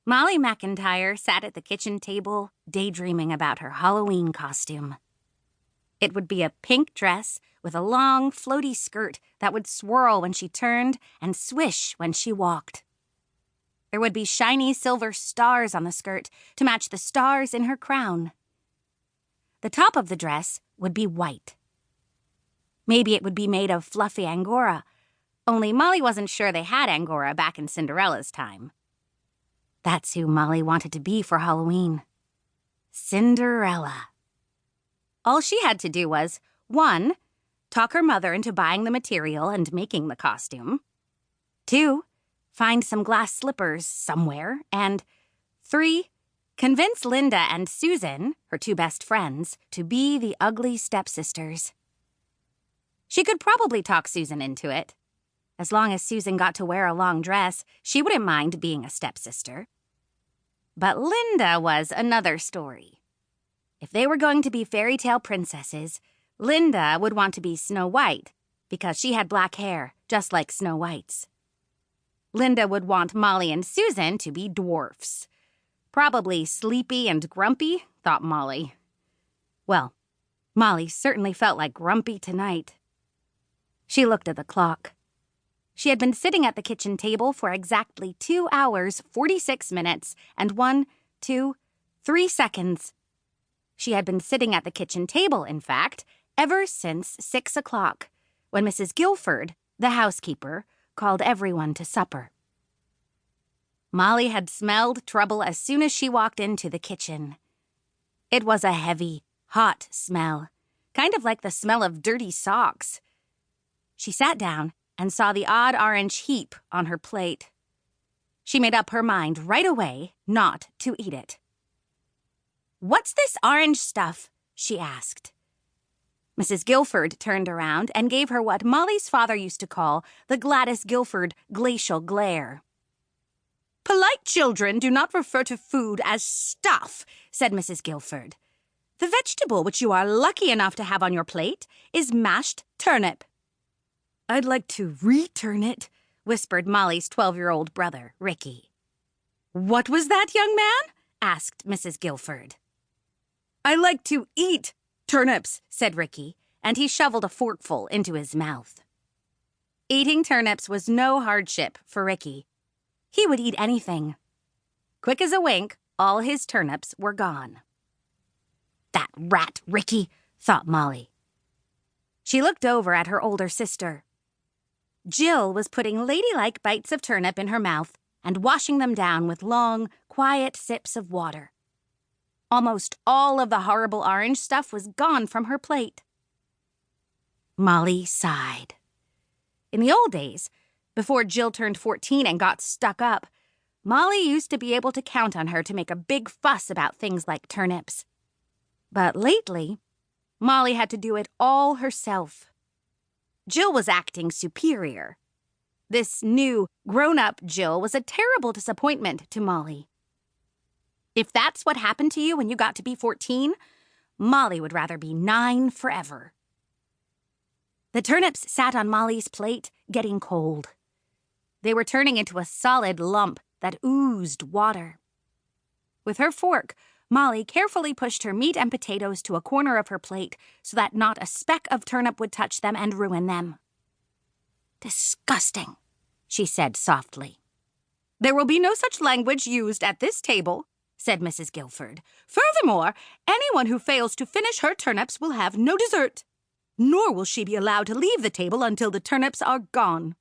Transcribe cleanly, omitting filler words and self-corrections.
Molly McIntyre sat at the kitchen table, daydreaming about her Halloween costume. It would be a pink dress with a long, floaty skirt that would swirl when she turned and swish when she walked. There would be shiny silver stars on the skirt to match the stars in her crown. The top of the dress would be white. Maybe it would be made of fluffy angora, only Molly wasn't sure they had angora back in Cinderella's time. That's who Molly wanted to be for Halloween. Cinderella. All she had to do was, 1, talk her mother into buying the material and making the costume. 2, find some glass slippers somewhere. And 3, convince Linda and Susan, her 2 best friends, to be the ugly stepsisters. She could probably talk Susan into it. As long as Susan got to wear a long dress, she wouldn't mind being a stepsister. But Linda was another story. If they were going to be fairy tale princesses, Linda would want to be Snow White because she had black hair, just like Snow White's. Linda would want Molly and Susan to be dwarfs. Probably sleepy and grumpy, thought Molly. Well, Molly certainly felt like grumpy tonight. She looked at the clock. She had been sitting at the kitchen table for exactly 2 hours, 46 minutes, and 1, 2, 3 seconds. She had been sitting at the kitchen table, in fact, ever since 6 o'clock, when Mrs. Guilford, the housekeeper, called everyone to supper. Molly had smelled trouble as soon as she walked into the kitchen. It was a heavy, hot smell, kind of like the smell of dirty socks. She sat down and saw the odd orange heap on her plate. She made up her mind right away not to eat it. "What's this orange stuff?" she asked. Mrs. Guilford turned around and gave her what Molly's father used to call the Gladys Guilford glacial glare. "Polite children do not refer to food as stuff," said Mrs. Guilford. "The vegetable which you are lucky enough to have on your plate is mashed turnip." "I'd like to return it," whispered Molly's 12-year-old brother, Ricky. "What was that, young man?" asked Mrs. Guilford. "I like to eat turnips," said Ricky, and he shoveled a forkful into his mouth. Eating turnips was no hardship for Ricky. He would eat anything. Quick as a wink, all his turnips were gone. "That rat, Ricky," thought Molly. She looked over at her older sister. Jill was putting ladylike bites of turnip in her mouth and washing them down with long, quiet sips of water. Almost all of the horrible orange stuff was gone from her plate. Molly sighed. In the old days, before Jill turned 14 and got stuck up, Molly used to be able to count on her to make a big fuss about things like turnips. But lately, Molly had to do it all herself. Jill was acting superior. This new, grown-up Jill was a terrible disappointment to Molly. If that's what happened to you when you got to be 14, Molly would rather be 9 forever. The turnips sat on Molly's plate, getting cold. They were turning into a solid lump that oozed water. With her fork, Molly carefully pushed her meat and potatoes to a corner of her plate so that not a speck of turnip would touch them and ruin them. "Disgusting," she said softly. "There will be no such language used at this table," said Mrs. Guilford. "Furthermore, anyone who fails to finish her turnips will have no dessert. Nor will she be allowed to leave the table until the turnips are gone."